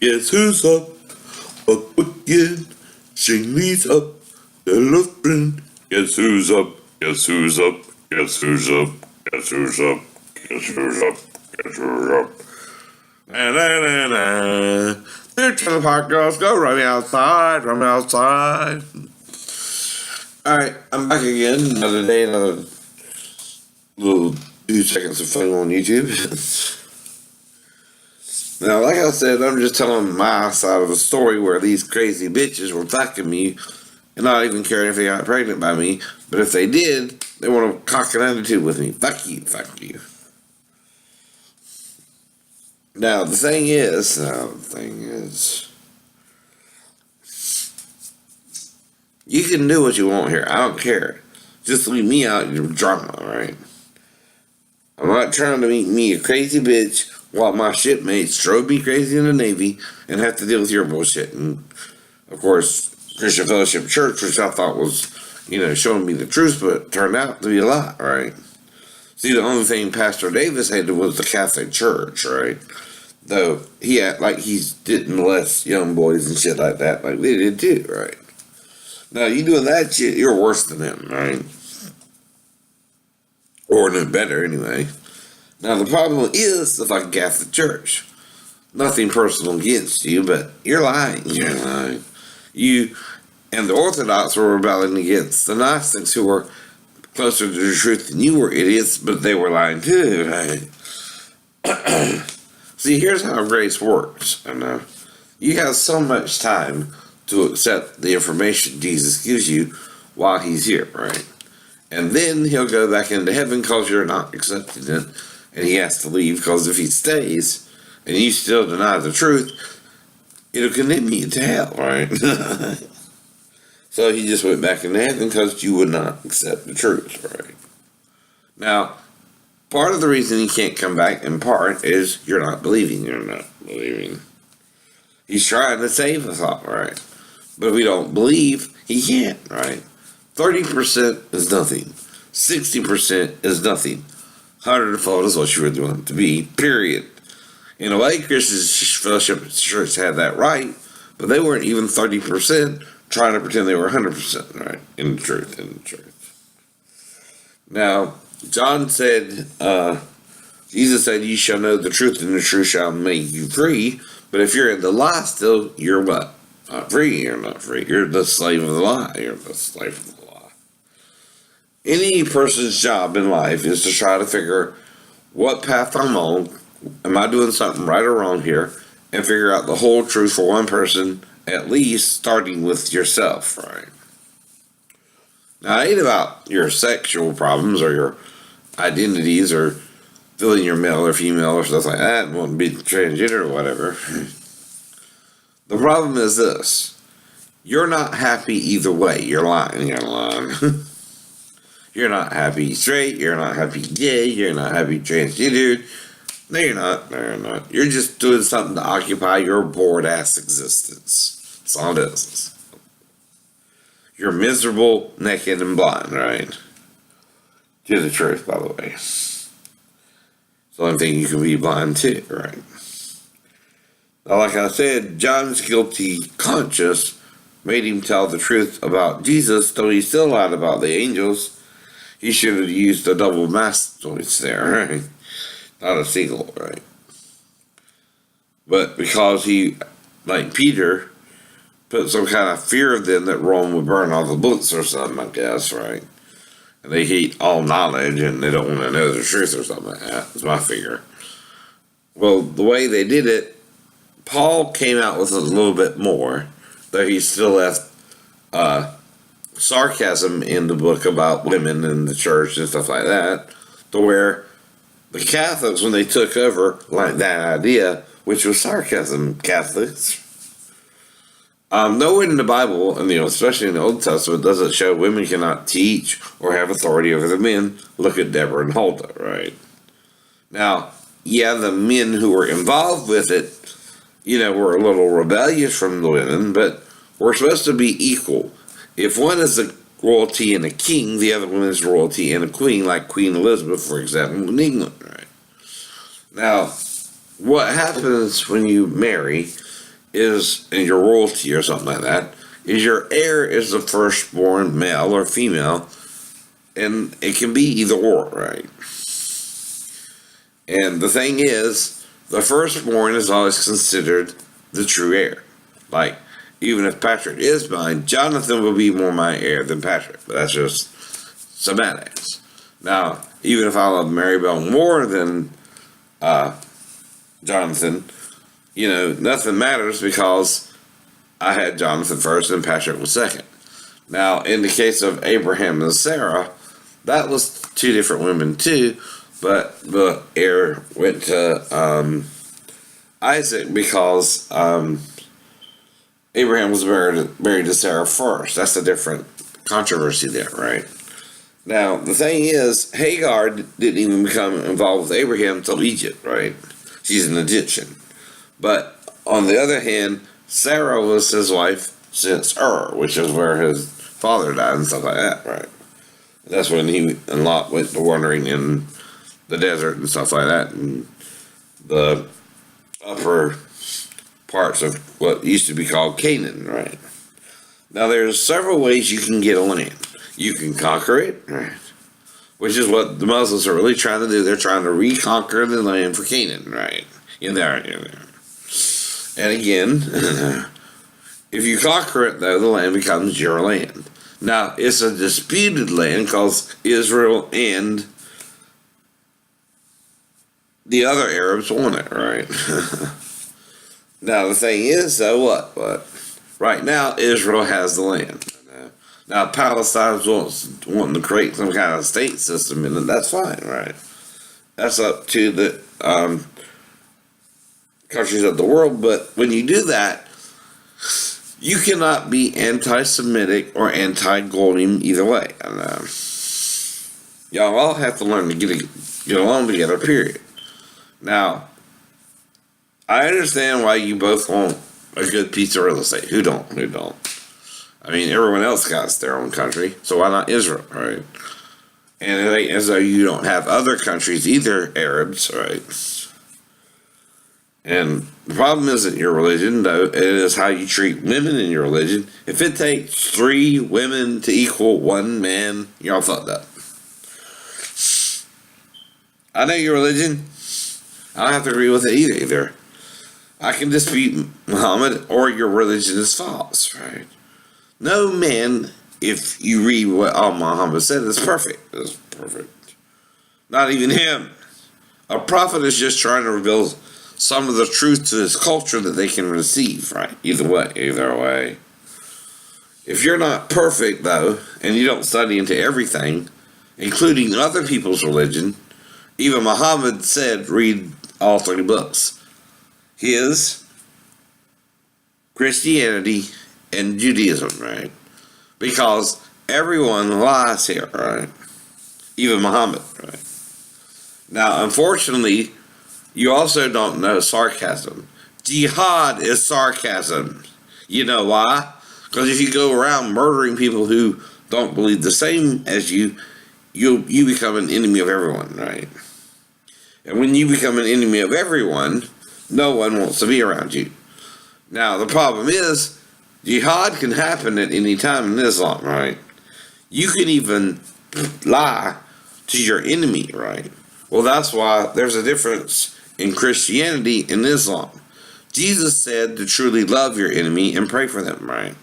Guess who's up? Up again. Shingley's up. The love friend. Guess who's up? Guess who's up? Guess who's up? Guess who's up? Guess who's up? Guess who's up? Na na na na. They're trying to park girls. Go run me outside. Run me outside. Alright, I'm back again. Another day, another little 2 seconds of fun on YouTube. Now, like I said, I'm just telling my side of the story where these crazy bitches were fucking me and not even caring if they got pregnant by me. But if they did, they want to cock an attitude with me. Fuck you, fuck you. Now, the thing is, you can do what you want here. I don't care. Just leave me out of your drama, right? I'm not trying to make me a crazy bitch while my shipmates drove me crazy in the Navy and have to deal with your bullshit. And, of course, Christian Fellowship Church, which I thought was, showing me the truth, but turned out to be a lie, right? See, the only thing Pastor Davis hated was the Catholic Church, right? Though he didn't molest young boys and shit like that, like they did too, right? Now, you doing that shit, you're worse than them, right? Or no better, anyway. Now, the problem is the fucking Catholic Church. Nothing personal against you, but you're lying. You're lying. You and the Orthodox were rebelling against the Gnostics, who were closer to the truth than you were idiots, but they were lying too, right? See, here's how grace works. I know. You have so much time to accept the information Jesus gives you while he's here, right? And then he'll go back into heaven because you're not accepting it, and he has to leave because if he stays and you still deny the truth, it'll condemn you to hell, right? So he just went back into heaven because you would not accept the truth, right? Now, part of the reason he can't come back, in part, is you're not believing. You're not believing. He's trying to save us all, right? But if we don't believe, he can't, right? 30% is nothing. 60% is nothing. 100-fold is what you really want it to be, period. In a way, Christian Fellowship Church had that right, but they weren't even 30% trying to pretend they were 100%, right? In the truth. Now, John said, Jesus said, you shall know the truth, and the truth shall make you free. But if you're in the lie still, you're what? Not free. You're not free. You're the slave of the lie. You're the slave of the lie. Any person's job in life is to try to figure what path I'm on. Am I doing something right or wrong here? And figure out the whole truth for one person, at least starting with yourself, right? Now, it ain't about your sexual problems or your identities or feeling you're male or female or stuff like that and wanting to be transgender or whatever. The problem is this. You're not happy either way. You're lying. You're lying. You're not happy straight. You're not happy gay. You're not happy transgendered. No, you're not. No, you're not. You're just doing something to occupy your bored-ass existence. That's all it is. You're miserable, naked, and blind, right? To the truth, by the way. It's the only thing you can be blind to, right? Now, like I said, John's guilty conscience made him tell the truth about Jesus, though he still lied about the angels. He should have used a double mask voice there, right? Not a single, right? But because he, like Peter, put some kind of fear of them that Rome would burn all the books or something, I guess, right? And they hate all knowledge and they don't want to know the truth or something like that. That's my figure. Well, the way they did it, Paul came out with a little bit more, though he still left sarcasm in the book about women in the church and stuff like that, to where the Catholics, when they took over, like that idea, which was sarcasm, Catholics. Nowhere in the Bible, and especially in the Old Testament, does it show women cannot teach or have authority over the men. Look at Deborah and Huldah, right? Now, yeah, the men who were involved with it, were a little rebellious from the women, but we're supposed to be equal. If one is a royalty and a king, the other one is royalty and a queen, like Queen Elizabeth, for example, in England, right? Now, what happens when you marry is, and your royalty or something like that, is your heir is the firstborn male or female, and it can be either or, right? And the thing is, the firstborn is always considered the true heir. Like, even if Patrick is mine, Jonathan will be more my heir than Patrick. But that's just semantics. Now, even if I love Maribel more than Jonathan, nothing matters because I had Jonathan first and Patrick was second. Now, in the case of Abraham and Sarah, that was two different women too, but the heir went to Isaac because Abraham was married to Sarah first. That's a different controversy there, right? Now, the thing is, Hagar didn't even become involved with Abraham until Egypt, right? She's an Egyptian. But on the other hand, Sarah was his wife since which is where his father died and stuff like that, right? That's when he and Lot went to wandering in the desert and stuff like that, and the upper parts of what used to be called Canaan, right? Now, there's several ways you can get a land. You can conquer it, right? Which is what the Muslims are really trying to do. They're trying to reconquer the land for Canaan, right? In there. And again, if you conquer it, though, the land becomes your land. Now, it's a disputed land because Israel and the other Arabs want it, right? Now, the thing is, though, what? Right now, Israel has the land. Now, Palestine's wanting to create some kind of state system, and that's fine, right? That's up to the countries of the world, but when you do that, you cannot be anti-Semitic or anti-Golding either way. And y'all all have to learn to get along together, period. Now, I understand why you both want a good piece of real estate. Who don't? I mean, everyone else got their own country, so why not Israel, right? And it ain't as though you don't have other countries either, Arabs, right? And the problem isn't your religion, though. It is how you treat women in your religion. If it takes 3 women to equal 1 man, y'all fucked up. I know your religion. I don't have to agree with it either. I can dispute Muhammad or your religion is false, right? No man, if you read what Muhammad said, is perfect. It's perfect. Not even him. A prophet is just trying to reveal some of the truth to his culture that they can receive, right? Either way. If you're not perfect, though, and you don't study into everything, including other people's religion, even Muhammad said, read all 3 books. His, Christianity, and Judaism, right? Because everyone lies here, right? Even Muhammad, right? Now, unfortunately, you also don't know sarcasm. Jihad is sarcasm. You know why? Because if you go around murdering people who don't believe the same as you, you become an enemy of everyone, right? And when you become an enemy of everyone, no one wants to be around you. Now, the problem is, jihad can happen at any time in Islam, right? You can even lie to your enemy, right? Well, that's why there's a difference in Christianity and Islam. Jesus said to truly love your enemy and pray for them, right?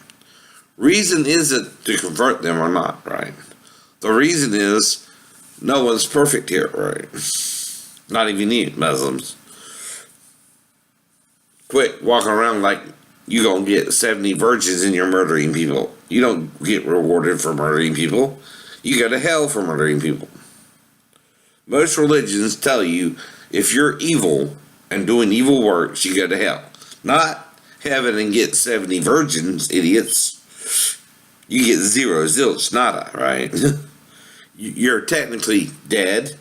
Reason isn't to convert them or not, right? The reason is no one's perfect here, right? Not even you, Muslims. Quit walking around like you're going to get 70 virgins and you're murdering people. You don't get rewarded for murdering people. You go to hell for murdering people. Most religions tell you if you're evil and doing evil works, you go to hell. Not heaven and get 70 virgins, idiots. You get 0, zilch, nada, right? You're technically dead.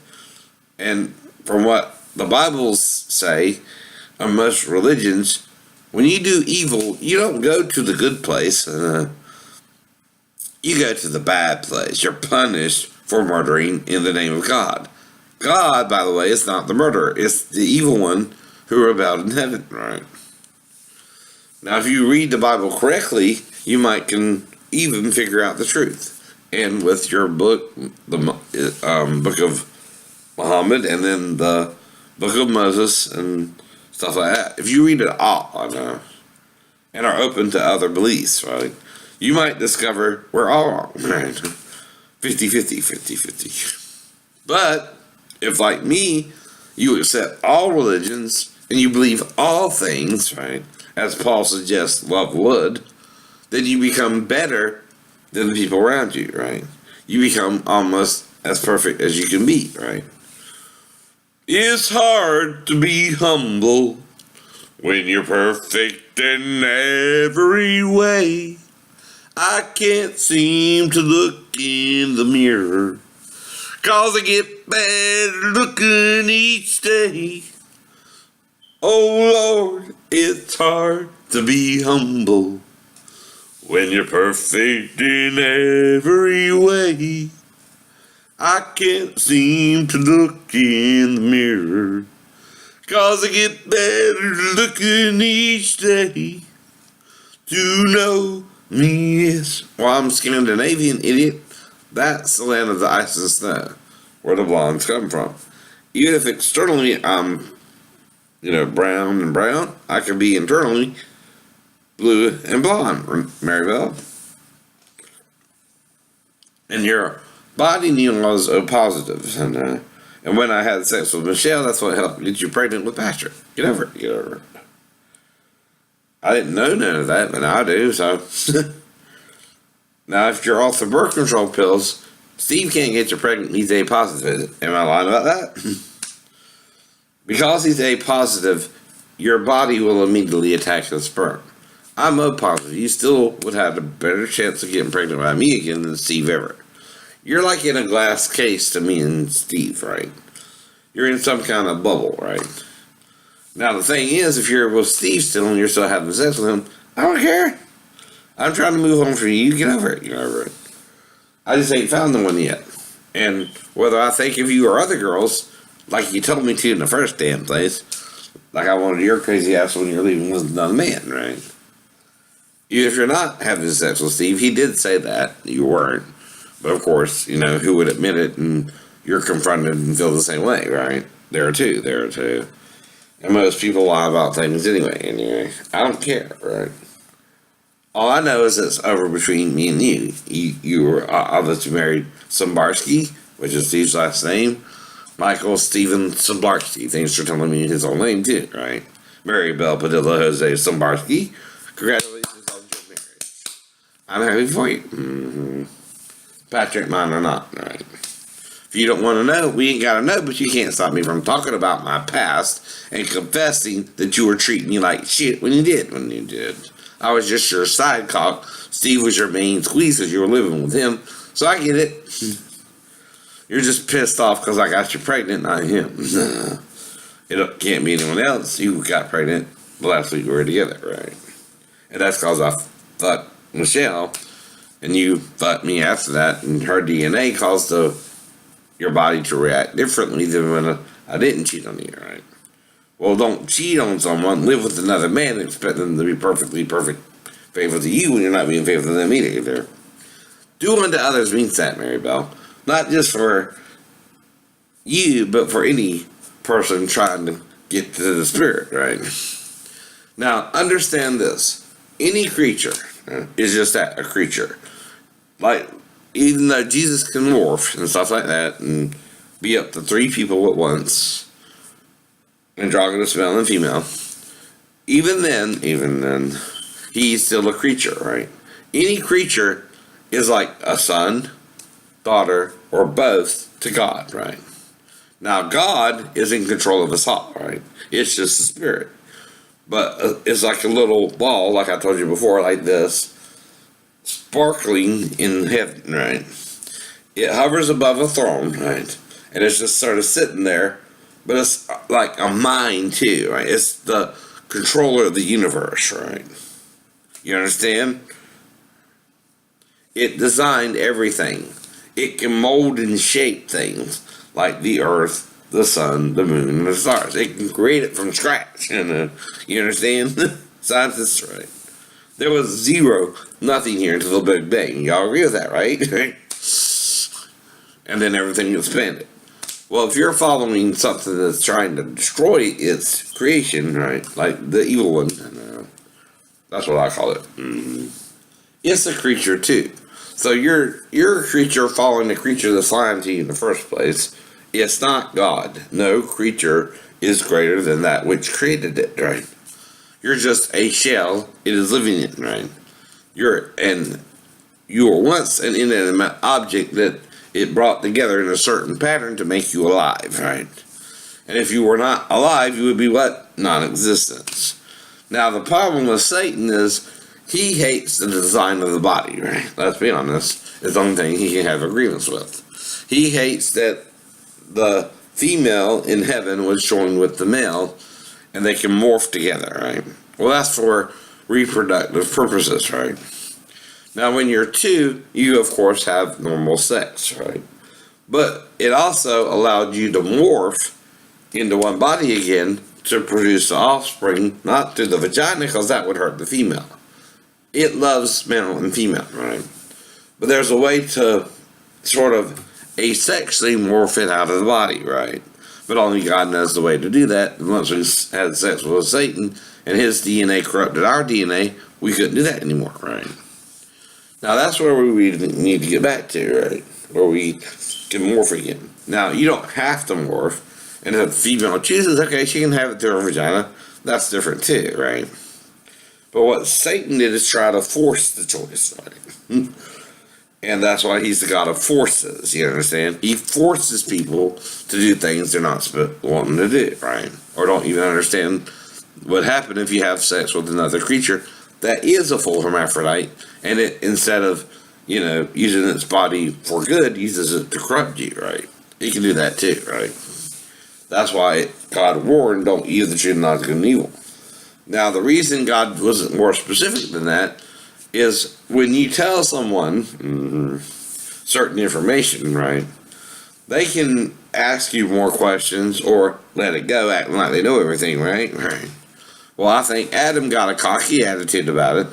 And from what the Bibles say, and most religions, when you do evil, you don't go to the good place. You go to the bad place. You're punished for murdering in the name of God. God, by the way, is not the murderer. It's the evil one who rebelled in heaven, right? Now, if you read the Bible correctly, you might can even figure out the truth. And with your book, the book of Muhammad, and then the book of Moses, and stuff like that, if you read it all, and are open to other beliefs, right, you might discover we're all wrong, right? 50-50, 50-50. But if, like me, you accept all religions and you believe all things, right, as Paul suggests love would, then you become better than the people around you, right? You become almost as perfect as you can be, right? It's hard to be humble when you're perfect in every way. I can't seem to look in the mirror, 'cause I get better looking each day. Oh Lord, it's hard to be humble when you're perfect in every way. I can't seem to look in the mirror, 'cause I get better looking each day. To know me is, well, I'm Scandinavian, idiot. That's the land of the ice and snow, where the blondes come from. Even if externally I'm, brown and brown, I can be internally blue and blonde, Maribel. And your body was O positive. And when I had sex with Michelle, that's what helped get you pregnant with Patrick. Get over it. I didn't know none of that, but now I do, so. Now, if you're off the birth control pills, Steve can't get you pregnant. He's A positive. Am I lying about that? Because he's A positive, your body will immediately attack the sperm. I'm O positive. You still would have a better chance of getting pregnant by me again than Steve ever. You're like in a glass case to me and Steve, right? You're in some kind of bubble, right? Now, the thing is, if you're with Steve still and you're still having sex with him, I don't care. I'm trying to move on for you. You get over it. Get over it. I just ain't found the one yet. And whether I think of you or other girls, like you told me to in the first damn place, like I wanted your crazy ass when you're leaving with another man, right? Even if you're not having sex with Steve, he did say that. You weren't. But of course, who would admit it, and you're confronted and feel the same way, right? There are two. And most people lie about things anyway. I don't care, right? All I know is it's over between me and you. You were obviously married Slimbarski, which is Steve's last name. Michael Steven Slimbarski. Thanks for telling me his own name too, right? Mary Bell Padilla Jose Slimbarski. Congratulations on your marriage. I'm happy for you. Mm-hmm. Patrick, mine or not, right? If you don't want to know, we ain't got to know, but you can't stop me from talking about my past and confessing that you were treating me like shit when you did. I was just your side cock. Steve was your main squeeze because you were living with him. So I get it. You're just pissed off because I got you pregnant, not him. It can't be anyone else. You got pregnant the last week we were together, right? And that's because I fucked Michelle, and you fucked me after that, and her DNA caused your body to react differently than when I didn't cheat on you, right? Well, don't cheat on someone, live with another man, and expect them to be perfectly faithful to you when you're not being faithful to them either. Do unto others means that, Mary Bell. Not just for you, but for any person trying to get to the spirit, right? Now, understand this. Any creature is just that, a creature. Like, even though Jesus can morph and stuff like that, and be up to 3 people at once, androgynous male and female, even then, he's still a creature, right? Any creature is like a son, daughter, or both to God, right? Now, God is in control of us all, right? It's just the spirit. But it's like a little ball, like I told you before, like this, sparkling in heaven, right? It hovers above a throne, right? And it's just sort of sitting there, but it's like a mind too, right? It's the controller of the universe, right? You understand? It designed everything. It can mold and shape things like the earth, the sun, the moon, and the stars. It can create it from scratch. You understand? Scientists, right? There was zero, nothing here until the Big Bang. Y'all agree with that, right? And then everything expanded. Well, if you're following something that's trying to destroy its creation, right? Like the evil one, that's what I call it. It's a creature too. So you're a creature following the creature that's lying to you in the first place. It's not God. No creature is greater than that which created it, right? You're just a shell. It is living in, right? You were once an inanimate object that it brought together in a certain pattern to make you alive, right? And if you were not alive, you would be what? Non-existence. Now, the problem with Satan is he hates the design of the body, right? Let's be honest. It's the only thing he can have agreements with. He hates that the female in heaven was joined with the male, and they can morph together, right? Well, that's for reproductive purposes, right? Now, when you're two, you, of course, have normal sex, right? But it also allowed you to morph into one body again to produce the offspring, not through the vagina, because that would hurt the female. It loves male and female, right? But there's a way to sort of asexually morph it out of the body, right? But only God knows the way to do that. And once we had sex with Satan and his DNA corrupted our DNA, we couldn't do that anymore, right? Now that's where we need to get back to, right? Where we can morph again. Now, you don't have to morph. And if a female chooses, okay, she can have it through her vagina. That's different too, right? But what Satan did is try to force the choice, right? And that's why he's the god of forces, you understand? He forces people to do things they're not wanting to do, right? Or don't even understand what happened if you have sex with another creature that is a full hermaphrodite, and it, instead of, using its body for good, uses it to corrupt you, right? He can do that too, right? That's why God warned, don't eat of the tree of knowledge of good and evil. Now, the reason God wasn't more specific than that is when you tell someone certain information, right, they can ask you more questions or let it go acting like they know everything, right? Right. Well, I think Adam got a cocky attitude about it.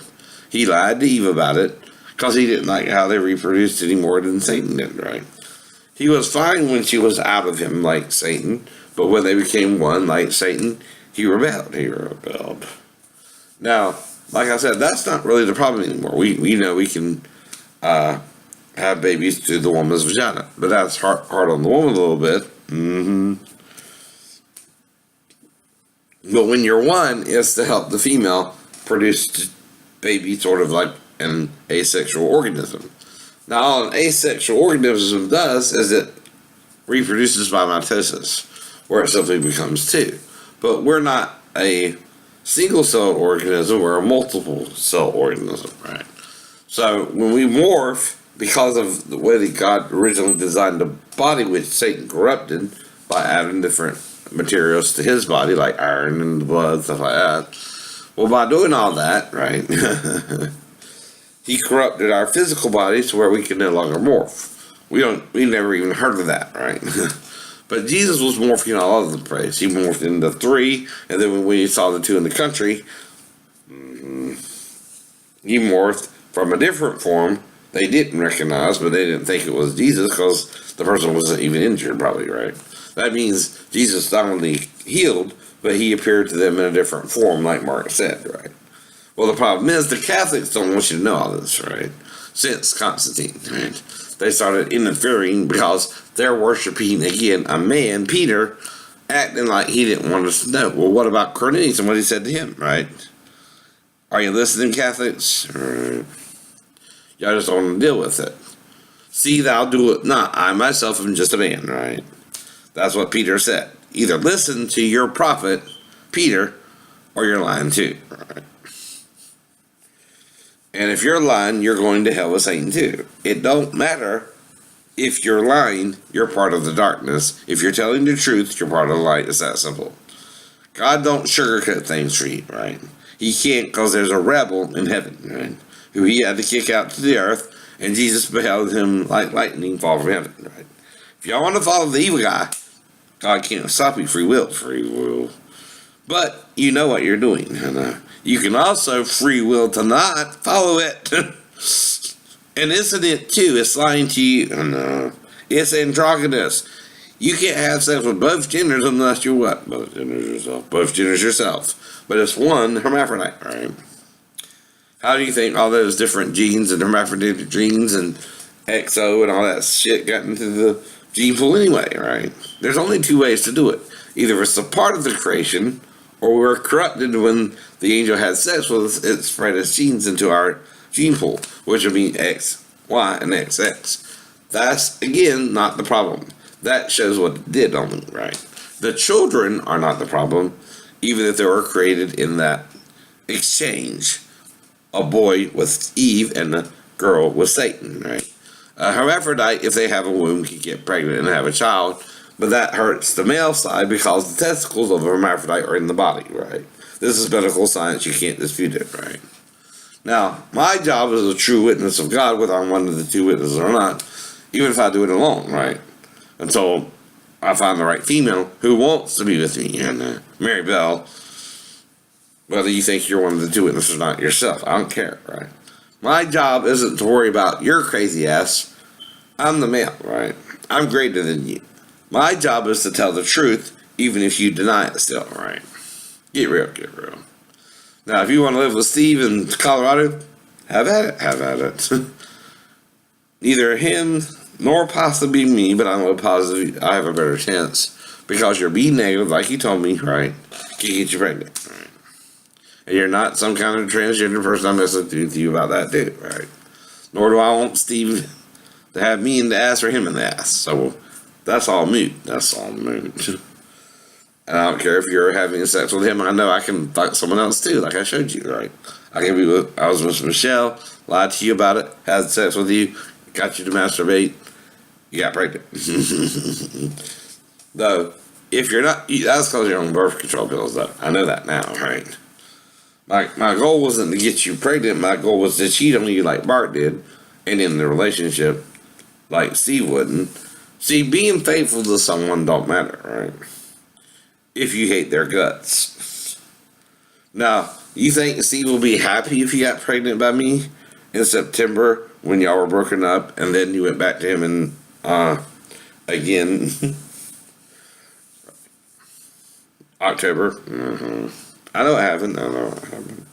He lied to Eve about it because he didn't like how they reproduced any more than Satan did, right? He was fine when she was out of him like Satan, but when they became one like Satan, he rebelled. Now, like I said, that's not really the problem anymore. We know we can have babies through the woman's vagina, but that's hard on the woman a little bit. But when you're one, it's to help the female produce baby sort of like an asexual organism. Now, all an asexual organism does is it reproduces by mitosis, where it simply becomes two. But we're not a single-celled organism, we're a multiple-cell organism, right? So when we morph, because of the way that God originally designed the body, which Satan corrupted by adding different materials to his body, like iron and the blood, stuff like that. Well, by doing all that, right, he corrupted our physical bodies to where we can no longer morph. We never even heard of that, right? But Jesus was morphing all over the place. He morphed into three, and then when he saw the two in the country, he morphed from a different form they didn't recognize, but they didn't think it was Jesus because the person wasn't even injured, probably, right? That means Jesus not only healed, but he appeared to them in a different form, like Mark said, right? Well, the problem is the Catholics don't want you to know all this, right? Since Constantine, right? They started interfering because they're worshiping, again, a man, Peter, acting like he didn't want us to know. Well, what about Cornelius and what he said to him, right? Are you listening, Catholics? Y'all just don't want to deal with it. See, thou do it not. I myself am just a man, right? That's what Peter said. Either listen to your prophet, Peter, or you're lying too, right? And if you're lying, you're going to hell with Satan too. It don't matter if you're lying, you're part of the darkness. If you're telling the truth, you're part of the light. It's that simple. God don't sugarcoat things for you, right? He can't because there's a rebel in heaven, right? Who he had to kick out to the earth, and Jesus beheld him like lightning fall from heaven, right? If y'all want to follow the evil guy, God can't stop you. Free will. But you know what you're doing. And you can also free will to not follow it. And isn't it too? It's lying to you. And it's androgynous. You can't have sex with both genders unless you're what? Both genders yourself. Both genders yourself. But it's one hermaphrodite, right? How do you think all those different genes and hermaphroditic genes and XO and all that shit got into the gene pool anyway, right? There's only two ways to do it. Either it's a part of the creation, or we're corrupted when the angel had sex with us, it spread its genes into our gene pool, which would be X, Y, and XX. That's, again, not the problem. That shows what it did only, right? The children are not the problem, even if they were created in that exchange. A boy with Eve and a girl with Satan, right? A hermaphrodite, if they have a womb, can get pregnant and have a child, but that hurts the male side because the testicles of a hermaphrodite are in the body, right? This is medical science, you can't dispute it, right? Now, my job as a true witness of God, whether I'm one of the two witnesses or not, even if I do it alone, right? Until I find the right female who wants to be with me, and Mary Bell, whether you think you're one of the two witnesses or not yourself, I don't care, right? My job isn't to worry about your crazy ass. I'm the male, right? I'm greater than you. My job is to tell the truth, even if you deny it still, right? Get real, get real. Now, if you want to live with Steve in Colorado, have at it, have at it. Neither him nor possibly me, but I'm positive I have a better chance because you're B negative, like you told me, right? Can get you pregnant, right? And you're not some kind of transgender person. I'm messing with you about that too, right? Nor do I want Steve to have me in the ass or him in the ass. So that's all moot. That's all moot. And I don't care if you're having sex with him. I know I can fuck someone else too, like I showed you, right? I was with Michelle, lied to you about it, had sex with you, got you to masturbate, you got pregnant. Though, if you're not, that's because you're on birth control pills, though. I know that now, right? My goal wasn't to get you pregnant. My goal was to cheat on you like Bart did, and in the relationship, like Steve wouldn't. See, being faithful to someone don't matter, right? If you hate their guts. Now, you think Steve will be happy if you got pregnant by me in September when y'all were broken up, and then you went back to him and again October? Mm-hmm. I know it happened. I know it happened.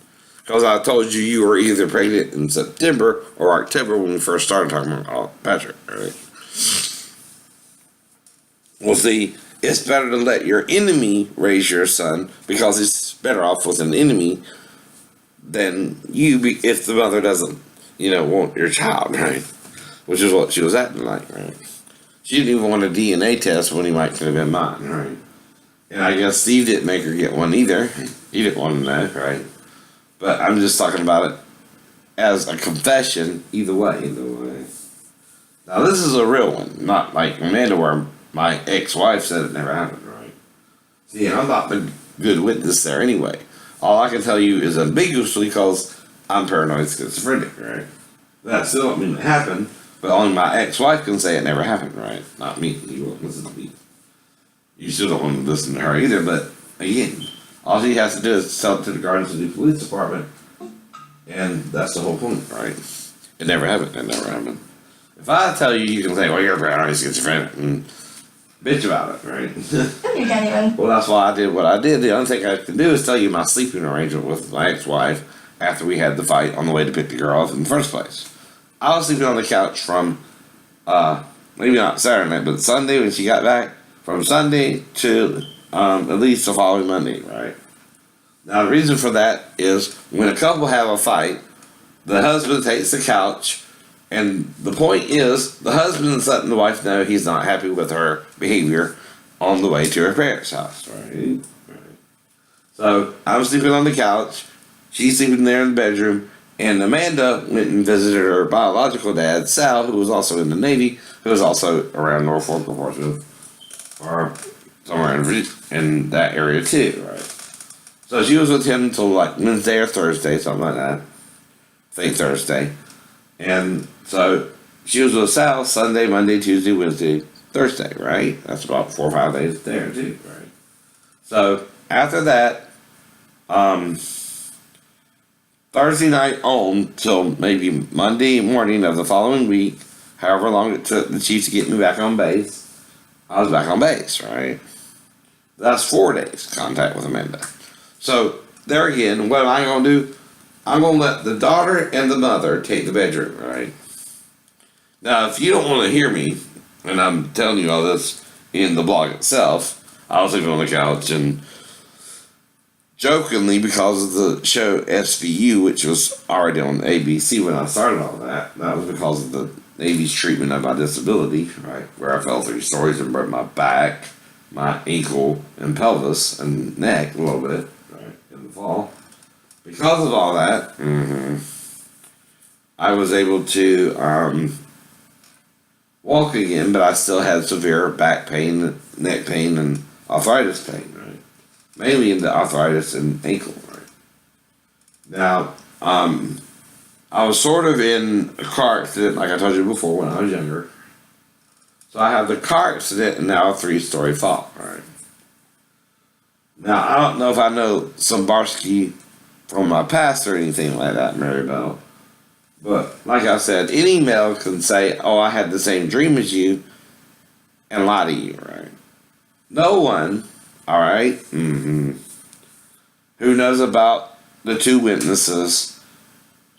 Because I told you were either pregnant in September or October when we first started talking about Patrick, right? Well, see, it's better to let your enemy raise your son because it's better off with an enemy than you if the mother doesn't, want your child, right? Which is what she was acting like, right? She didn't even want a DNA test when he might could have been mine, right? And I guess Steve didn't make her get one either. He didn't want to know, right? But I'm just talking about it as a confession either way. Now, this is a real one, not like Amanda where my ex-wife said it never happened, right? See, I'm not the good witness there anyway. All I can tell you is ambiguously because I'm paranoid schizophrenic, right? That still don't mean it happened, but only my ex-wife can say it never happened, right? Not me. You won't listen to me. You still don't want to listen to her either, but again, all she has to do is tell it to the Garden City Police Department, and that's the whole point, right? It never happened. It never happened. If I tell you, you can say, well, you're paranoid schizophrenic, and bitch about it, right? You can't even. Well, that's why I did what I did. The only thing I can do is tell you my sleeping arrangement with my ex-wife after we had the fight on the way to pick the girl up in the first place. I was sleeping on the couch from, maybe not Saturday night, but Sunday when she got back, from Sunday to at least the following Monday, right? Now, the reason for that is when a couple have a fight, the husband takes the couch, and the point is the husband is letting the wife know he's not happy with her behavior on the way to her parents' house, right? So I'm sleeping on the couch, she's sleeping there in the bedroom, and Amanda went and visited her biological dad, Sal, who was also in the Navy, who was also around Norfolk or Portsmouth, or somewhere in that area too, right? So she was with him until like Wednesday or Thursday, something like that. I think Thursday. And so she was with Sal Sunday, Monday, Tuesday, Wednesday, Thursday, right? That's about 4 or 5 days there too, right? So after that, Um, Thursday night on till maybe Monday morning of the following week, however long it took the Chiefs to get me back on base, I was back on base, right? That's 4 days contact with Amanda. So, there again, what am I going to do? I'm going to let the daughter and the mother take the bedroom, right? Now, if you don't want to hear me, and I'm telling you all this in the blog itself, I was sleeping on the couch and jokingly, because of the show SVU, which was already on ABC when I started all that was because of the Navy's treatment of my disability, right? Where I fell 3 stories and broke my back, my ankle, and pelvis, and neck a little bit, right, in the fall. Because of all that, I was able to walk again, but I still had severe back pain, neck pain, and arthritis pain, right? Mainly in the arthritis and ankle, right? Now, I was sort of in a car accident, like I told you before, when I was younger. So I have the car accident and now a 3-story fall, right? Now, I don't know if I know Slimbarski from my past or anything like that, Maribel. But, like I said, any male can say, oh, I had the same dream as you, and lie to you, right? No one, alright, who knows about the 2 witnesses,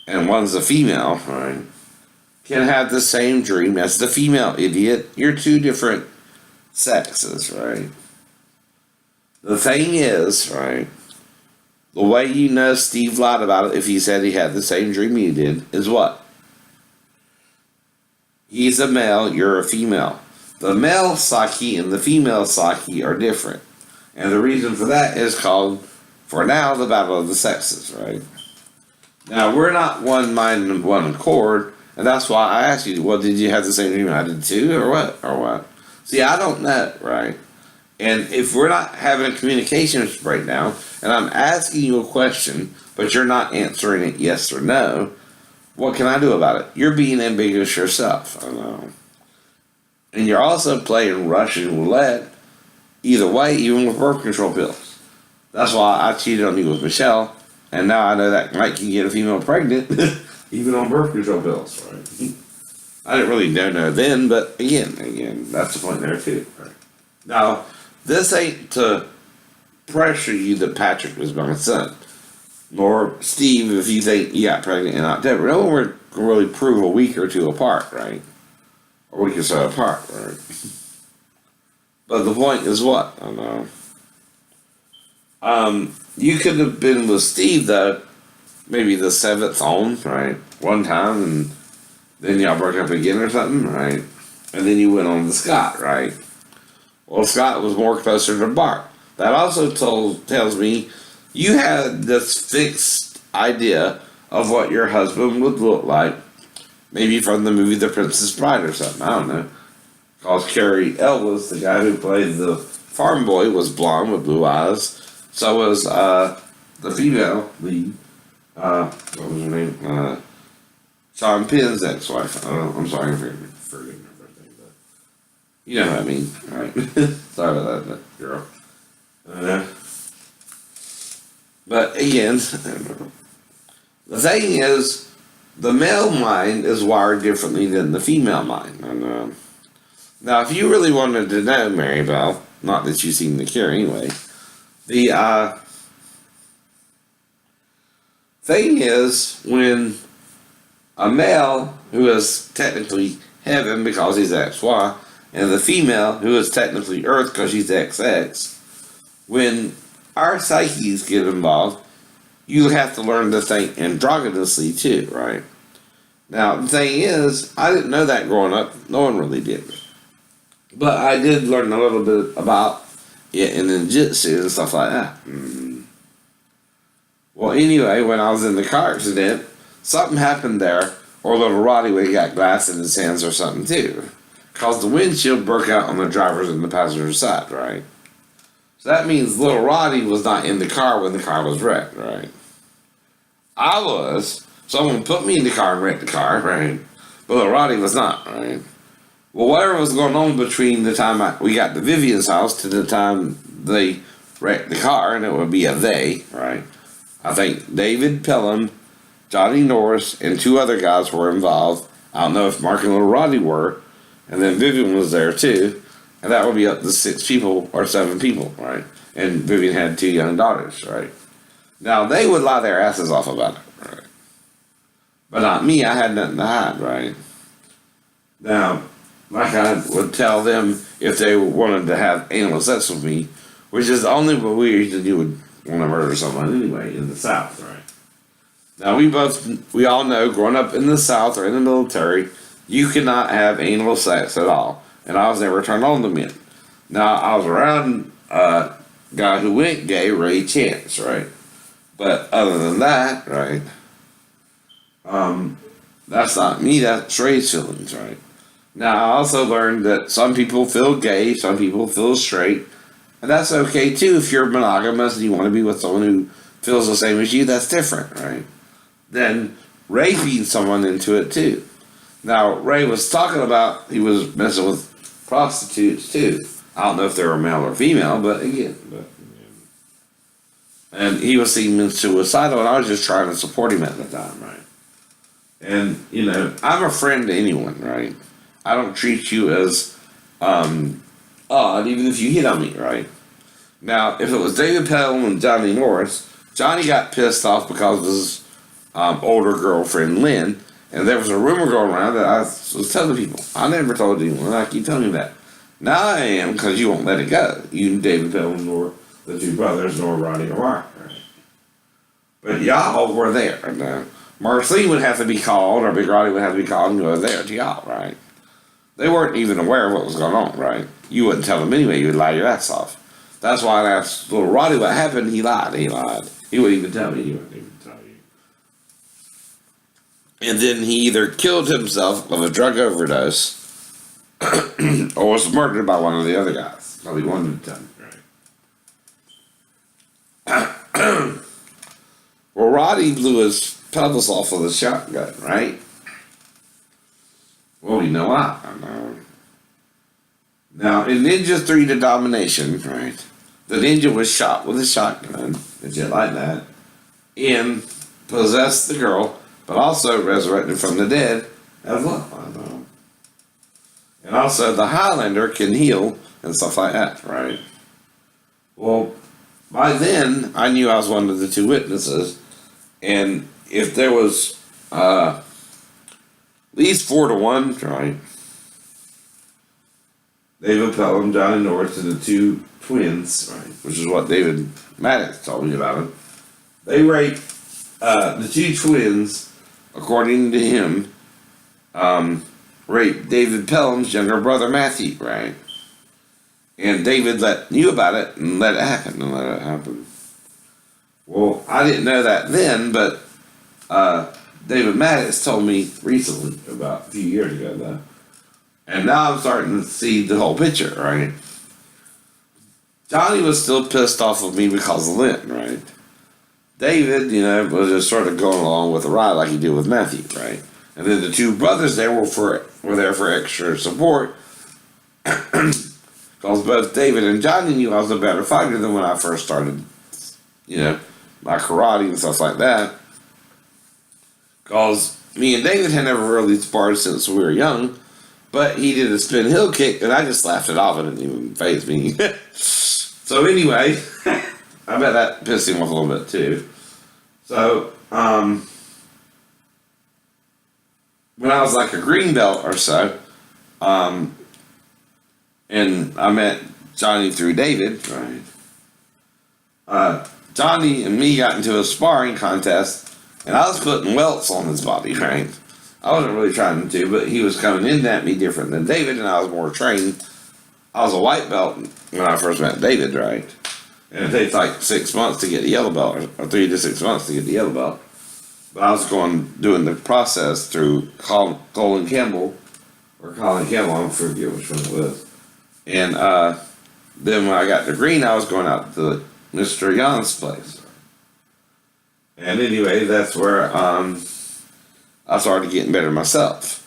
and one's a female, right, can have the same dream as the female, idiot. You're 2 different sexes, right? The thing is, right, the way you know Steve lied about it if he said he had the same dream you did is what? He's a male, you're a female. The male psyche and the female psyche are different. And the reason for that is called, for now, the battle of the sexes, right? Now, we're not one mind and one accord, and that's why I asked you, well, did you have the same dream I did too, or what? See, I don't know, right? And if we're not having a communication breakdown, and I'm asking you a question, but you're not answering it yes or no, what can I do about it? You're being ambiguous yourself, I know. And you're also playing Russian roulette, either way, even with birth control pills. That's why I cheated on you with Michelle, and now I know that Mike can get a female pregnant, even on birth control pills, right? I didn't really know then, but again, that's the point there too, right? Now, this ain't to pressure you that Patrick was my son, nor Steve if you think you got pregnant in October. No one would really prove a week or 2 apart, right? Or a week or so apart, right? But the point is what? I don't know. You could have been with Steve, though, maybe the 7th on, right? One time, and then y'all broke up again or something, right? And then you went on to Scott, right? Well, Scott was more closer to Bart. That also tells me you had this fixed idea of what your husband would look like, maybe from the movie The Princess Bride or something, I don't know. Because Cary Elwes, the guy who played the farm boy, was blonde with blue eyes. So was the female lead, what was her name? Sean Penn's ex-wife. I'm sorry, I'm forgetting everything, but you know what I mean, right? Sorry about that girl. But again, the thing is, the male mind is wired differently than the female mind. And, now, if you really wanted to know, Maribel, not that you seem to care anyway, the thing is, when a male who is technically heaven because he's XY, and the female who is technically earth because she's XX, when our psyches get involved, you have to learn to think androgynously too, right? Now, the thing is, I didn't know that growing up. No one really did. But I did learn a little bit about it in the jiu-jitsu and stuff like that. Well, anyway, when I was in the car accident, something happened there, or little Roddy would got glass in his hands or something too. Because the windshield broke out on the driver's and the passenger's side, right? So that means little Roddy was not in the car when the car was wrecked, right? I was. Someone put me in the car and wrecked the car, right? But little Roddy was not, right? Well, whatever was going on between the time we got to Vivian's house to the time they wrecked the car, and it would be a they, right? I think David Pelham, Johnny Norris, and 2 other guys were involved. I don't know if Mark and Little Roddy were, and then Vivian was there too, and that would be up to 6 people or 7 people, right? And Vivian had 2 young daughters, right? Now, they would lie their asses off about it, right? But not me, I had nothing to hide, right? Now, like I would tell them if they wanted to have anal sex with me, which is the only way that you would want to murder someone anyway in the South, right? Now, we all know, growing up in the South or in the military, you cannot have anal sex at all. And I was never turned on to men. Now, I was around a guy who went gay, Ray Chance, right? But other than that, right, that's not me, that's Ray's feelings, right? Now, I also learned that some people feel gay, some people feel straight, and that's okay too. If you're monogamous and you want to be with someone who feels the same as you, that's different, right? Then Ray feeds someone into it too. Now, Ray was talking about he was messing with prostitutes too. I don't know if they were male or female, but again, and he was seeming suicidal, and I was just trying to support him at the time, right? And, you know, I'm a friend to anyone, right? I don't treat you as odd, even if you hit on me, right? Now, if it was David Pelham and Johnny Norris, Johnny got pissed off because of his older girlfriend, Lynn, and there was a rumor going around that I was telling people. I never told anyone. I keep telling you that. Now I am, because you won't let it go. You and David Pelham, nor the 2 brothers, nor Roddy or Mark, right? But y'all were there. Now, Marcy would have to be called, or Big Roddy would have to be called and go there to y'all, right? They weren't even aware of what was going on, right? You wouldn't tell them anyway. You would lie your ass off. That's why I asked Little Roddy what happened. He lied. He wouldn't even tell me. He wouldn't even tell you. And then he either killed himself of a drug overdose or was murdered by one of the other guys. So he wanted to tell me, right? Well, Roddy blew his pelvis off with a shotgun, right? Well, you know what? Now, in Ninja 3 The Domination, right, the ninja was shot with a shotgun, and shit like that, and possessed the girl, but also resurrected from the dead as well. And also, the Highlander can heal and stuff like that, right? Well, by then, I knew I was one of the 2 witnesses, and if there was at least 4-1, right? David Pelham, Johnny Norris, and the 2 twins, right? Which is what David Maddox told me about him. They raped the 2 twins, according to him, raped David Pelham's younger brother Matthew, right? And David knew about it and let it happen. Well, I didn't know that then, but David Maddox told me recently, about a few years ago, though. And now I'm starting to see the whole picture, right? Johnny was still pissed off with me because of Lynn, right? David, you know, was just sort of going along with the ride like he did with Matthew, right? And then the 2 brothers there were there for extra support. Because both David and Johnny knew I was a better fighter than when I first started, you know, my karate and stuff like that. Because me and David had never really sparred since we were young. But he did a spin hill kick, and I just laughed it off. It didn't even faze me. So anyway, I bet that pissed him off a little bit too. So, when I was like a green belt or so, and I met Johnny through David, right? Johnny and me got into a sparring contest, and I was putting welts on his body, right? I wasn't really trying to, but he was coming in at me different than David, and I was more trained. I was a white belt when I first met David, right? And it takes like 6 months to get the yellow belt, or 3 to 6 months to get the yellow belt. But I was doing the process through Colin Campbell, I don't forget which one it was. And then when I got the green, I was going out to Mr. Jan's place. And anyway, that's where I started getting better myself.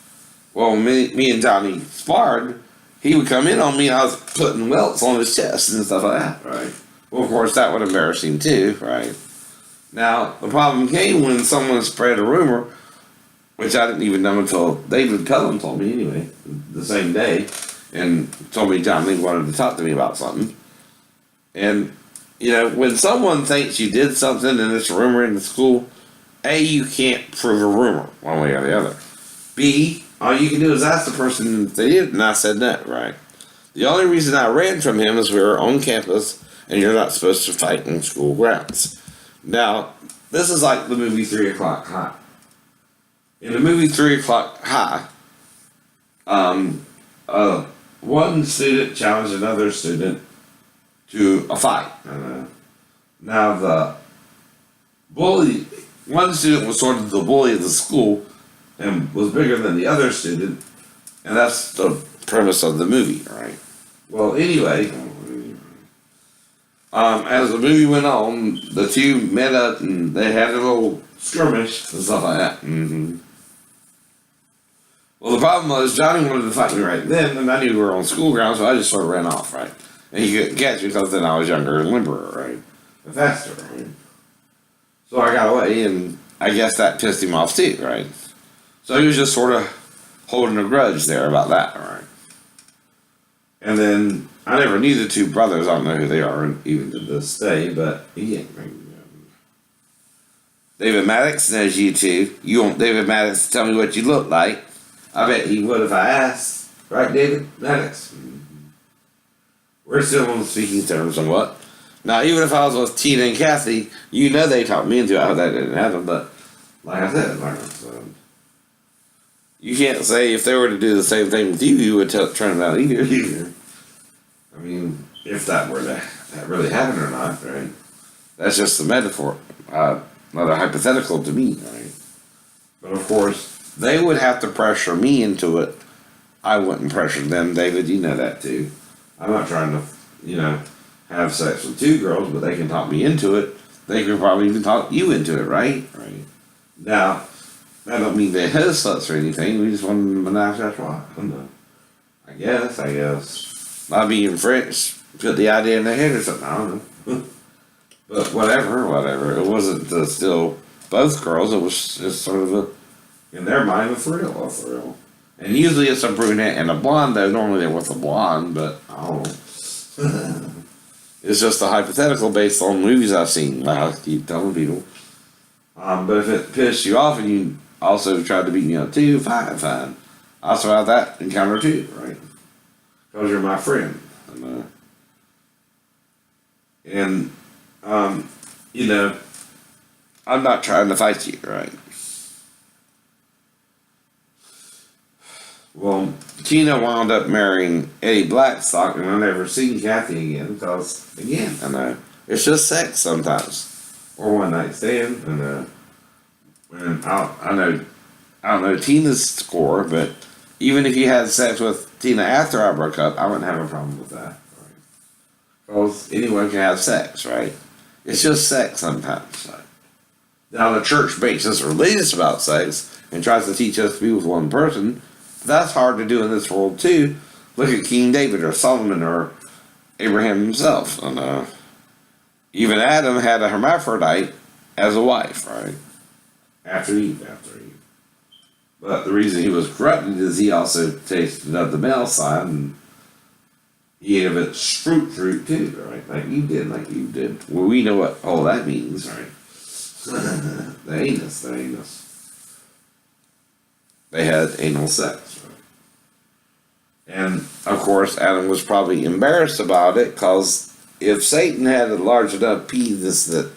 Well, me and Johnny sparred, he would come in on me, and I was putting welts on his chest and stuff like that, right? Well, of course, that would embarrass him too, right? Now, the problem came when someone spread a rumor, which I didn't even know until David Pelham told me anyway, the same day, and told me John Lee wanted to talk to me about something. And, when someone thinks you did something and it's a rumor in the school, A, you can't prove a rumor one way or the other. B, all you can do is ask the person if they did, and I said no, right? The only reason I ran from him is we were on campus, and you're not supposed to fight in school grounds. Now, this is like the movie 3 O'Clock High. In the movie 3 O'Clock High, one student challenged another student to a fight. Now, the bully, one student was sort of the bully of the school and was bigger than the other student, and that's the premise of the movie, right? Well, anyway, as the movie went on, the two met up and they had a little skirmish and stuff like that. Well, the problem was Johnny wanted to fight me right then, and I knew we were on school grounds, so I just sort of ran off, right? And he couldn't catch me because then I was younger and limberer, right? And faster, right? So I got away, and I guess that pissed him off too, right? So he was just sort of holding a grudge there about that, right? And then I never knew the two brothers. I don't know who they are, even to this day, but yeah. David Maddox knows you too. You want David Maddox to tell me what you look like? I bet he would if I asked. Right, David Maddox? We're still on speaking terms somewhat. Now, even if I was with Tina and Kathy, they talked me into it. I hope that didn't happen, but like I said, you can't say if they were to do the same thing with you, you would turn it out either. I mean, if that were that really happened or not, right? That's just a metaphor, another hypothetical to me, right? But of course, they would have to pressure me into it. I wouldn't pressure them, David. You know that too. I'm not trying to, have sex with two girls, but they can talk me into it. They could probably even talk you into it, right? Right. Now, that don't mean they had sluts or anything. We just want them to manage that right. I guess. Not being French, put the idea in their head or something. I don't know. But whatever. It wasn't still both girls. It was just sort of in their mind, a thrill. And usually it's a brunette and a blonde, though. Normally they're with a blonde, but I don't know. It's just a hypothetical based on movies I've seen. I keep telling people. But if it pissed you off and you also tried to beat me up too, fine. I also have that encounter too, right? Because you're my friend. And I'm not trying to fight you, right? Well, Tina wound up marrying Eddie Blackstock, and I never seen Kathy again because, again, it's just sex sometimes, or one night stand, and I don't know Tina's score, but even if you had sex with Tina after I broke up, I wouldn't have a problem with that, right? Because anyone can have sex, right? It's just sex sometimes. Right? Now the church makes us religious about sex and tries to teach us to be with one person. That's hard to do in this world too. Look at King David or Solomon or Abraham himself. And even Adam had a hermaphrodite as a wife, right? After Eve. But the reason he was corrupted is he also tasted of the male side and he ate of its fruit too, right? Like you did. Well, we know what all that means, right? the anus. They had anal sex, right? And, of course, Adam was probably embarrassed about it, because if Satan had a large enough penis that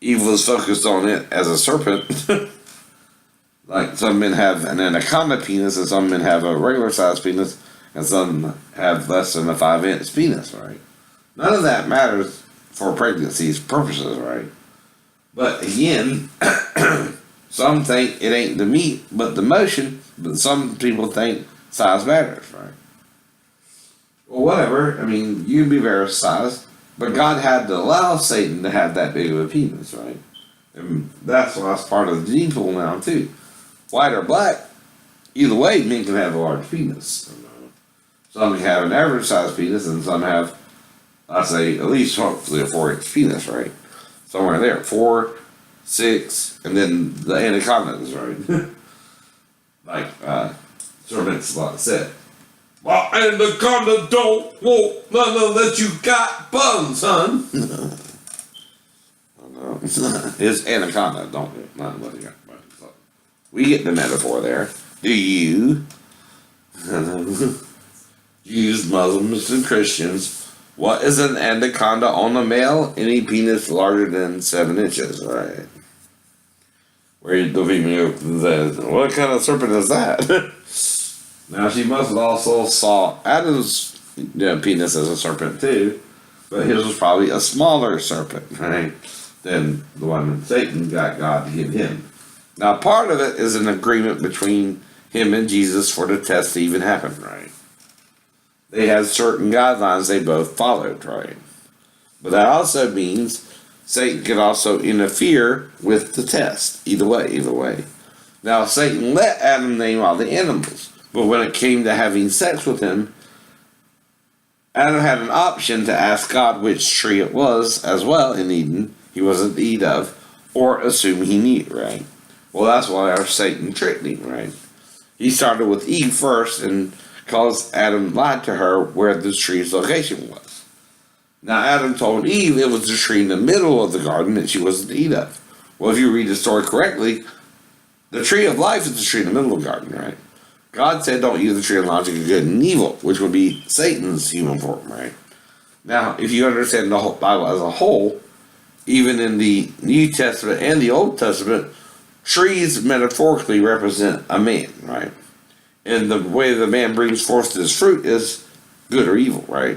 Eve was focused on it as a serpent, like some men have an anaconda penis, and some men have a regular-sized penis, and some have less than a 5-inch penis, right? None of that matters for pregnancy's purposes, right? But, again... Some think it ain't the meat, but the motion. But some people think size matters, right? Well, whatever. I mean, you can be various size, but God had to allow Satan to have that big of a penis, right? And that's why it's part of the gene pool now, too. White or black, either way, men can have a large penis. Some can have an average size penis, and some have, I say, at least hopefully a 4-inch penis, right? somewhere there. 4, 6, and then the anacondas, right? Like Servants like said. Well, anaconda don't want none of that you got bun, son. No. It's anaconda, don't it? Not what you got bun. So we get the metaphor there. Do you? Jews, Muslims, and Christians. What is an anaconda on a male? Any penis larger than 7 inches, right? Where the female says, what kind of serpent is that? Now she must have also saw Adam's penis as a serpent too, but his was probably a smaller serpent, right? Than the one that Satan got God to give him. Now part of it is an agreement between him and Jesus for the test to even happen, right? They had certain guidelines they both followed, right? But that also means Satan could also interfere with the test. Either way. Now, Satan let Adam name all the animals. But when it came to having sex with him, Adam had an option to ask God which tree it was as well in Eden he wasn't to eat of, or assume he knew, right? Well, that's why our Satan tricked him, right? He started with Eve first and caused Adam lied to her where the tree's location was. Now, Adam told Eve it was the tree in the middle of the garden that she wasn't to eat of. Well, if you read the story correctly, the tree of life is the tree in the middle of the garden, right? God said don't eat of the tree of knowledge of good and evil, which would be Satan's human form, right? Now, if you understand the whole Bible as a whole, even in the New Testament and the Old Testament, trees metaphorically represent a man, right? And the way the man brings forth his fruit is good or evil, right?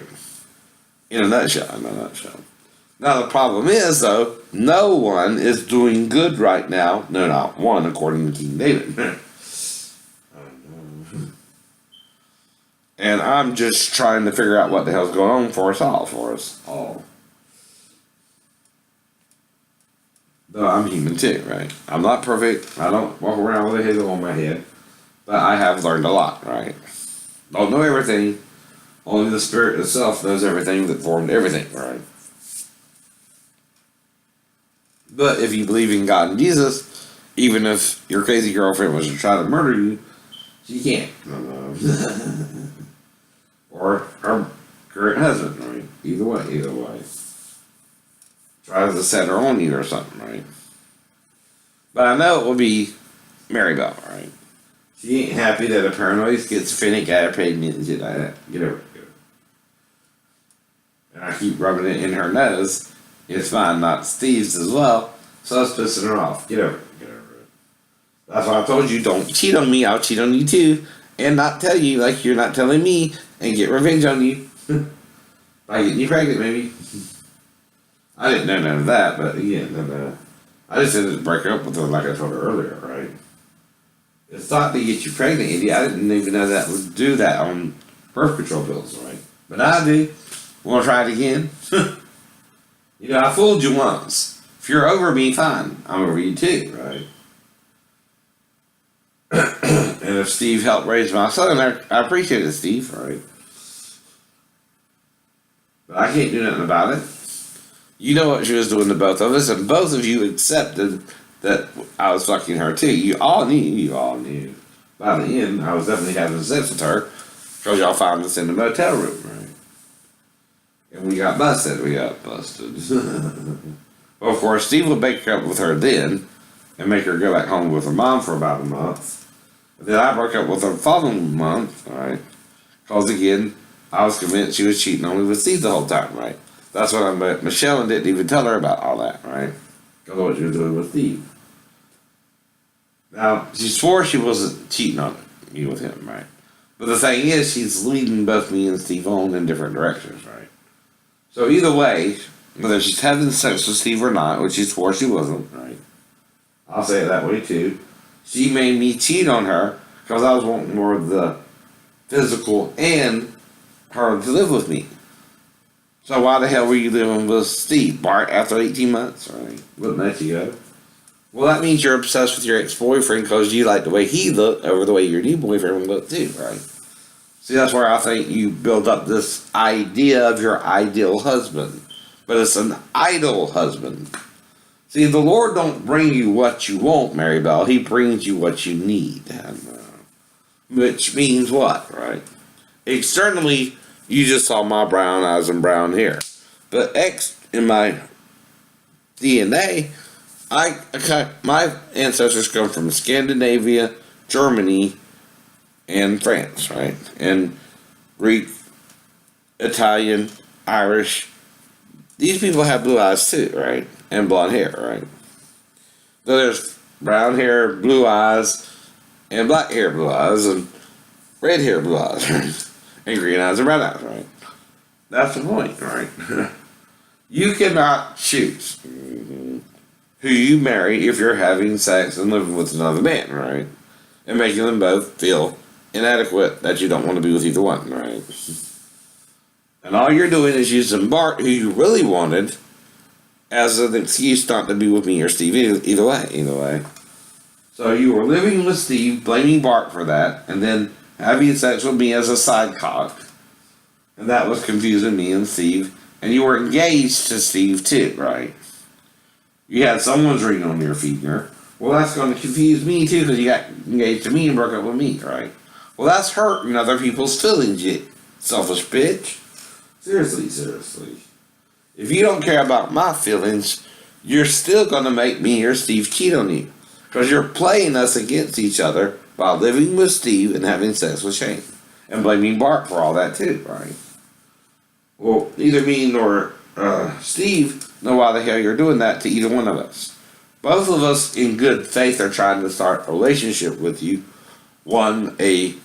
In a nutshell. Now the problem is, though, no one is doing good right now. No, not one, according to King David. And I'm just trying to figure out what the hell's going on for us all. Though I'm human too, right? I'm not perfect. I don't walk around with a halo on my head. But I have learned a lot, right? Don't know everything. Only the Spirit itself knows everything that formed everything, right? But if you believe in God and Jesus, even if your crazy girlfriend was to try to murder you, she can't. Or her current husband, right? Either way. Tries to set her on you or something, right? But I know it will be Maribel, right? She ain't happy that a paranoid schizophrenic guy paid me and shit like that. Get over it. And I keep rubbing it in her nose. It's fine, not Steve's as well. So it's pissing her off. Get over it. That's why I told you, don't cheat on me. I'll cheat on you too. And not tell you like you're not telling me and get revenge on you. By getting you pregnant, maybe. I didn't know none of that, but yeah, no. I just ended up breaking up with her like I told her earlier, right? It's thought to get you pregnant, idiot. I didn't even know that would do that on birth control pills, right? But I do. Want to try it again? I fooled you once. If you're over me, fine. I'm over you too, right? And if Steve helped raise my son, I appreciate it, Steve, right? But I can't do nothing about it. You know what she was doing to both of us, and both of you accepted that I was fucking her too. You all knew. By the end, I was definitely having sex with her, because y'all found us in the motel room, right? And we got busted. Well, of course, Steve would break up with her then, and make her go back home with her mom for about a month. And then I broke up with her the following month, right? Because again, I was convinced she was cheating on me with Steve the whole time, right? That's when I met Michelle and didn't even tell her about all that, right? Because of what she was doing with Steve. Now, she swore she wasn't cheating on me with him, right? But the thing is, she's leading both me and Steve on in different directions, right? So either way, whether she's having sex with Steve or not, which she swore she wasn't, right? I'll say it that way too. She made me cheat on her because I was wanting more of the physical and her to live with me. So why the hell were you living with Steve, Bart, after 18 months, right? Wouldn't let you go. Well, that means you're obsessed with your ex-boyfriend because you like the way he looked over the way your new boyfriend would look too, right? See, that's where I think you build up this idea of your ideal husband. But it's an idle husband. See, the Lord don't bring you what you want, Mary Bell. He brings you what you need. Which means what, right? Externally, you just saw my brown eyes and brown hair. But in my DNA, my ancestors come from Scandinavia, Germany, and France, right? And Greek, Italian, Irish. These people have blue eyes too, right? And blonde hair, right? So there's brown hair, blue eyes, and black hair, blue eyes, and red hair, blue eyes, right? And green eyes and brown eyes, right? That's the point, right? You cannot choose who you marry if you're having sex and living with another man, right? And making them both feel inadequate that you don't want to be with either one, right? And all you're doing is using Bart, who you really wanted, as an excuse not to be with me or Steve either way. So you were living with Steve, blaming Bart for that, and then having sex with me as a sidecock. And that was confusing me and Steve. And you were engaged to Steve too, right? You had someone's ring on your finger. Well, that's going to confuse me too, because you got engaged to me and broke up with me, right? Well, that's hurting other people's feelings, you selfish bitch. Seriously. If you don't care about my feelings, you're still going to make me or Steve cheat on you. Because you're playing us against each other while living with Steve and having sex with Shane. And blaming Bart for all that too, right? Well, neither me nor Steve know why the hell you're doing that to either one of us. Both of us, in good faith, are trying to start a relationship with you. One, a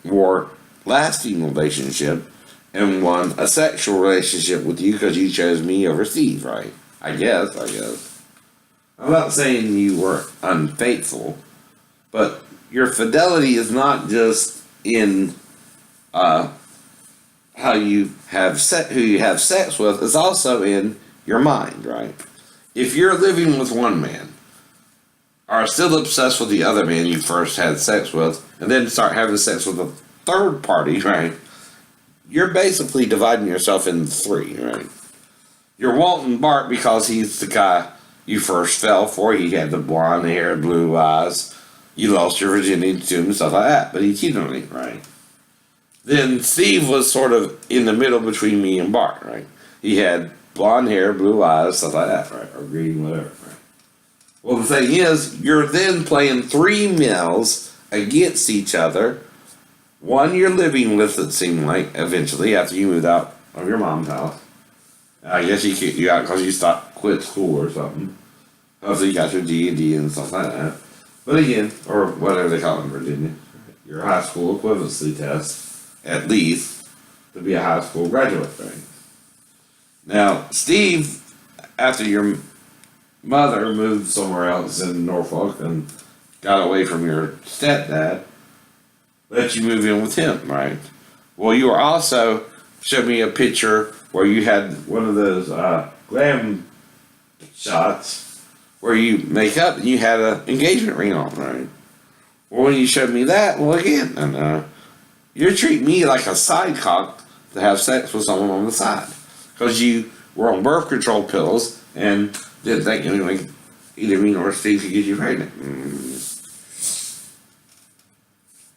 more lasting relationship, and one, a sexual relationship with you because you chose me over Steve, right? I guess. I'm not saying you were unfaithful, but your fidelity is not just in how you have who you have sex with, it's also in your mind, right? If you're living with one man, are still obsessed with the other man you first had sex with, and then start having sex with a third party, right? You're basically dividing yourself into three, right? You're wanting Bart because he's the guy you first fell for. He had the blonde hair, blue eyes. You lost your virginity to him and stuff like that, but he cheated on you, right? Then Steve was sort of in the middle between me and Bart, right? He had blonde hair, blue eyes, stuff like that, right? Or green, whatever, right? Well, the thing is, you're then playing three males against each other. One you're living with, it seemed like, eventually, after you moved out of your mom's house. I guess he kicked you out because you quit school or something. Hopefully you got your GED and stuff like that. But again, or whatever they call it in Virginia, your high school equivalency test, at least, to be a high school graduate, right? Now, Steve, after your mother moved somewhere else in Norfolk and got away from your stepdad, let you move in with him, right? Well, you were also showed me a picture where you had one of those glam shots where you make up and you had an engagement ring on, right? Well, when you showed me that, well, again, and you're treating me like a sidecock to have sex with someone on the side because you were on birth control pills and didn't think anything, either me or Steve could get you pregnant.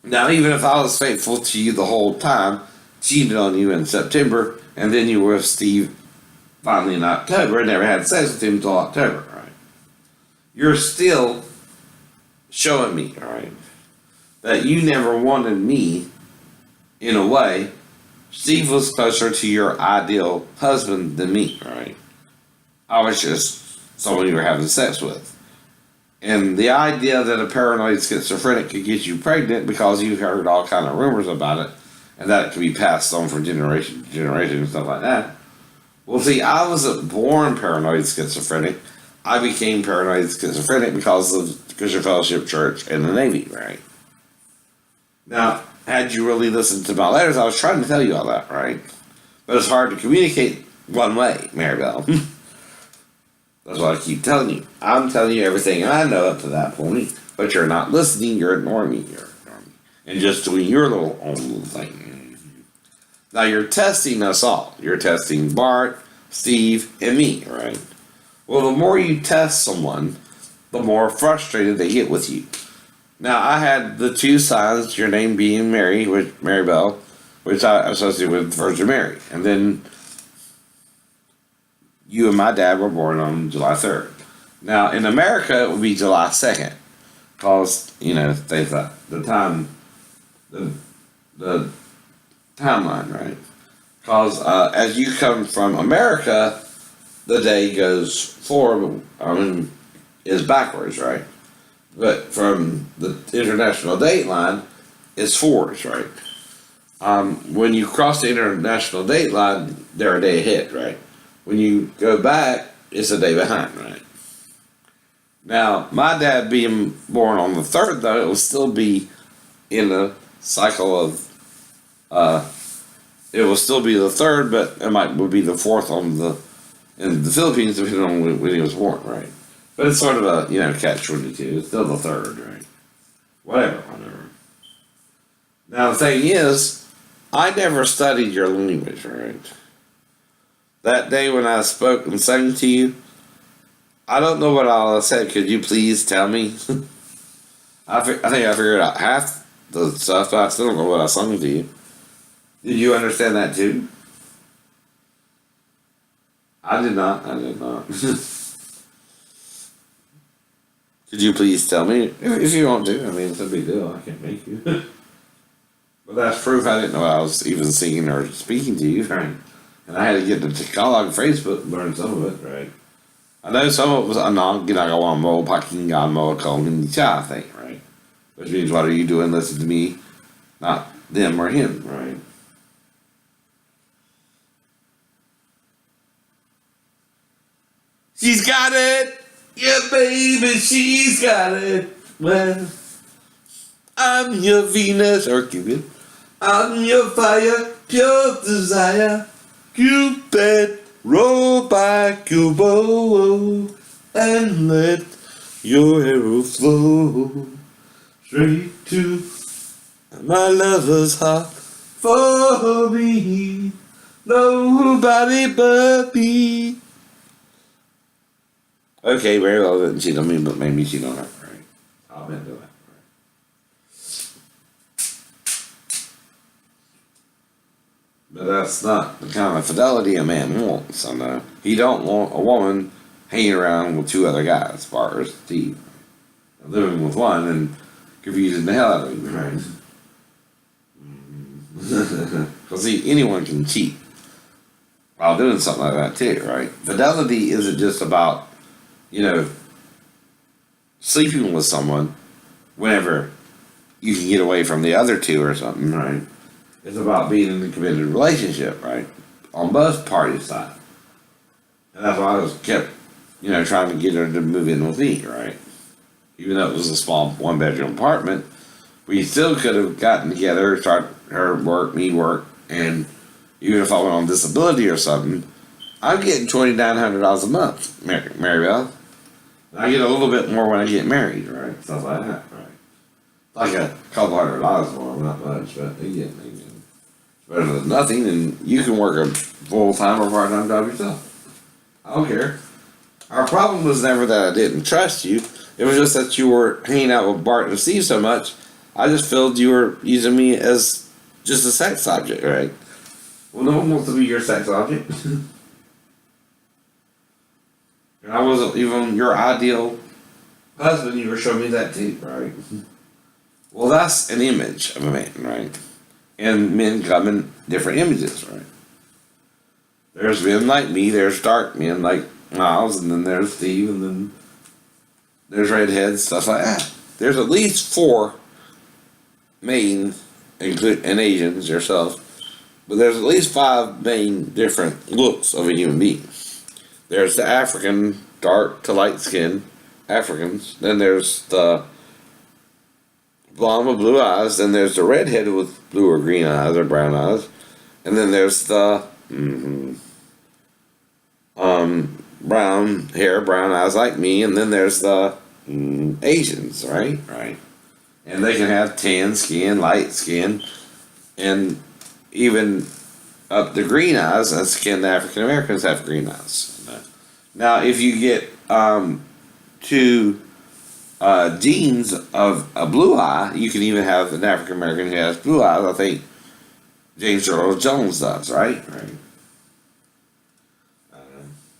Now, even if I was faithful to you the whole time, cheated on you in September, and then you were with Steve finally in October and never had sex with him until October, right? You're still showing me, right, that you never wanted me in a way. Steve was closer to your ideal husband than me, right? I was just someone you were having sex with. And the idea that a paranoid schizophrenic could get you pregnant because you heard all kind of rumors about it, and that it could be passed on from generation to generation and stuff like that. Well, see, I wasn't born paranoid schizophrenic. I became paranoid schizophrenic because of the Christian Fellowship Church and the Navy, right? Now, had you really listened to my letters, I was trying to tell you all that, right? But it's hard to communicate one way, Maribel. That's what I keep telling you. I'm telling you everything I know up to that point, but you're not listening, you're ignoring me. And just doing your own little thing. Now you're testing us all. You're testing Bart, Steve, and me, right? Well, the more you test someone, the more frustrated they get with you. Now, I had the two signs, your name being Mary, which Mary Bell, which I associate with Virgin Mary. And then you and my dad were born on July 3rd. Now, in America, it would be July 2nd. Because, they thought the timeline, right? Because as you come from America, the day goes forward, is backwards, right? But from the international date line, it's forwards, right? When you cross the international date line, they're a day ahead, right? When you go back, it's a day behind, right? Now, my dad being born on the 3rd, though, it will still be in the cycle of, it will still be the 3rd, but would be the 4th in the Philippines, depending on when he was born, right? But it's sort of a, catch-22. It's still the 3rd, right? Whatever. Now, the thing is, I never studied your language, right? That day when I spoke and sang to you, I don't know what all I said. Could you please tell me? I think I figured out half the stuff, but I still don't know what I sung to you. Did you understand that too? I did not. Could you please tell me? If you want to. It's no big deal. I can't make you. But that's proof I didn't know I was even singing or speaking to you, right? And I had to get the Tagalog Facebook and learn some of it, right? I know some of it was ginagawa mo, pakinggan mo ako ng siya thing, right? Which means, what are you doing? Listen to me, not them or him, right? She's got it! Yeah, baby, she's got it! Well, I'm your Venus or Cupid. I'm your fire, pure desire. Cupid, roll back your bow and let your arrow flow straight to my lover's heart. For me, nobody but me. Okay, very well, didn't cheat on me, but maybe cheat on her, right? I'll admit to that, right? But that's not the kind of fidelity a man wants, I know. He don't want a woman hanging around with two other guys, as far as Steve. Living with one and confusing the hell out of him, right? Because see, anyone can cheat while doing something like that too, right? Fidelity isn't just about, sleeping with someone whenever you can get away from the other two or something, right? It's about being in a committed relationship, right? On both parties' side. And that's why I was kept, trying to get her to move in with me, right? Even though it was a small one-bedroom apartment, we still could have gotten together, start her work, me work, and even if I went on disability or something, I'm getting $2,900 a month, Maribel. I get a little bit more when I get married, right? Stuff like that, right? Like a couple $100 more, not much, but again, it's better than nothing, and you can work a full-time or part-time job yourself. I don't care. Our problem was never that I didn't trust you. It was just that you were hanging out with Bart and Steve so much, I just felt you were using me as just a sex object, right? Well, no one wants to be your sex object. And I wasn't even your ideal husband, you were showing me that too, right? Well, that's an image of a man, right? And men come in different images, right? There's men like me, there's dark men like Miles, and then there's Steve, and then there's redheads, stuff like that. There's at least 4 main, and Asians, yourself, but there's at least 5 main different looks of a human being. There's the African, dark to light skin Africans. Then there's the blonde with blue eyes. Then there's the redhead with blue or green eyes or brown eyes. And then there's the brown hair, brown eyes like me. And then there's the Asians, right? Right. And they can have tan skin, light skin, and even up to green eyes. That's skin the African Americans have green eyes. Now, if you get two genes of a blue eye, you can even have an African American who has blue eyes. I think James Earl Jones does, right? Right.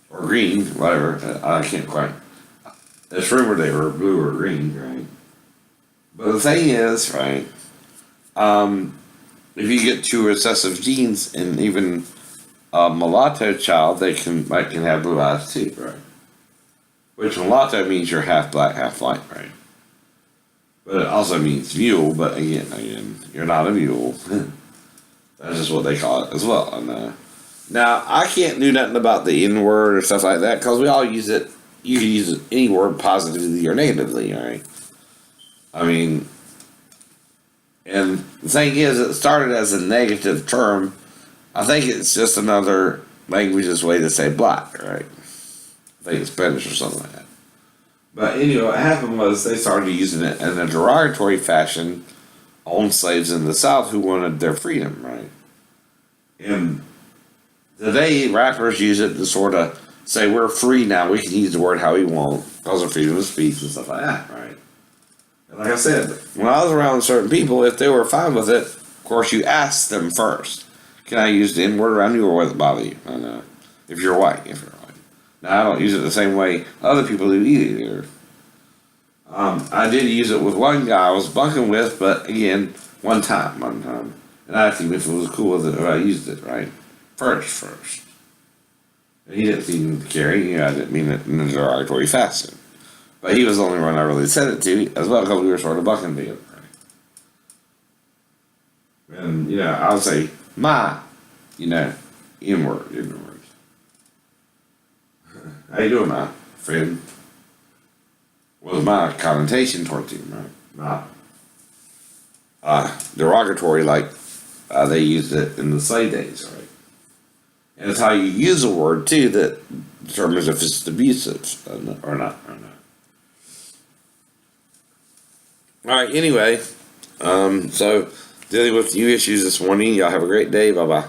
Or green, whatever. I can't quite. It's rumored they were blue or green, right? But the thing is, right? If you get two recessive genes, and even a mulatto child, they can have blue eyes too, right? Which mulatto means you're half black, half white, right? But it also means mule. But again, you're not a mule. That's just what they call it as well. And now I can't do nothing about the N word or stuff like that because we all use it. You can use any word positively or negatively, all right? I mean, and the thing is, it started as a negative term. I think it's just another language's way to say black, right? I think it's Spanish or something like that. But anyway, what happened was they started using it in a derogatory fashion on slaves in the South who wanted their freedom, right? And today, rappers use it to sort of say, we're free now, we can use the word how we want because of freedom of speech and stuff like that, right? And like I said, when I was around certain people, if they were fine with it, of course, you ask them first, can I use the N word around you or will it bother you? And if you're white. Now, I don't use it the same way other people do either. I did use it with one guy I was bunking with, but again, one time. And I asked him if it was cool with it if I used it, right? First. And he didn't seem to care. I didn't mean it in a derogatory fashion. But he was the only one I really said it to as well because we were sort of bucking together, right? And, I would say, my, N-word. How you doing, my friend? Was my connotation towards him, right? Not derogatory like they used it in the slave days, right? And it's how you use a word, too, that determines if it's abusive or not. All right, anyway, so dealing with new issues this morning. Y'all have a great day. Bye-bye.